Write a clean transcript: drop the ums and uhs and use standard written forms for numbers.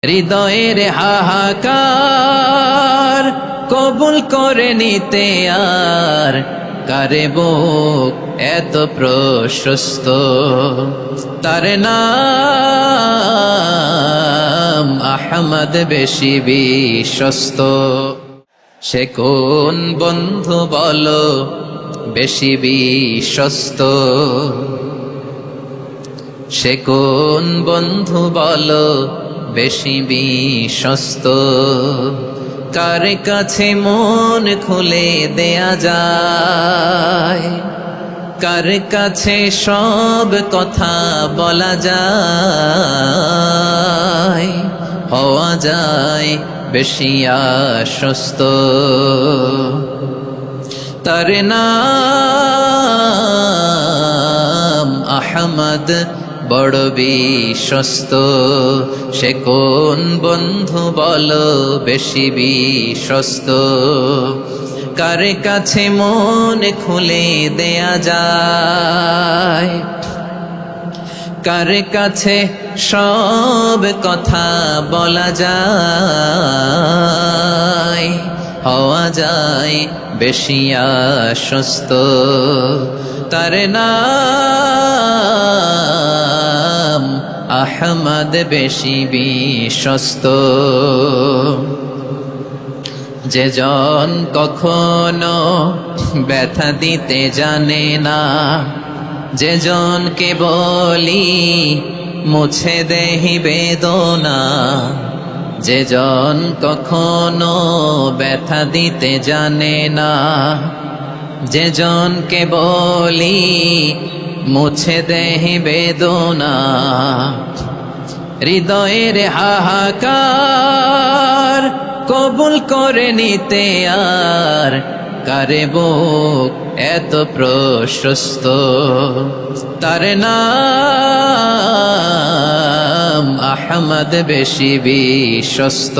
হৃদয়ের হাহাকার কবুল করে নিতে আর কারে বুক এত প্রশস্ত, তার নাম আহমদ বেশি বিশ্বস্ত। সে কোন বন্ধু বলো বেশি বিশ্বস্ত, সে কোন বন্ধু বলো বেশি বিশ্বস্ত, কার কাছে মন খুলে দেয়া যায়, কার কাছে সব কথা বলা যায়, হওয়া যায় বেশি আশ্বস্ত। তার নাম আহমদ বড় বিশ্বস্ত। সে কোন বন্ধু বলো বেশি বিশ্বস্ত, কার কাছে মন খুলে দেয়া যায়, কার কাছে সব কথা বলা যায়, হওয়া যায় বেশি আশ্বস্ত। তার নাম আহমদ বেশি বিশ্বস্ত। যে জন কখনো ব্যথা দিতে জানে না, যে জনকে বলি মুছে দেহি বেদনা, যে জন কখনো ব্যথা দিতে জানে না, যে জনকে বলি মুছে দেহি বেদনা, হৃদয়ের হাহাকার কবুল করে নিতে আর কারে বুক এত প্রশস্ত, তার নাম আহমদ বেশি বিশ্বস্ত।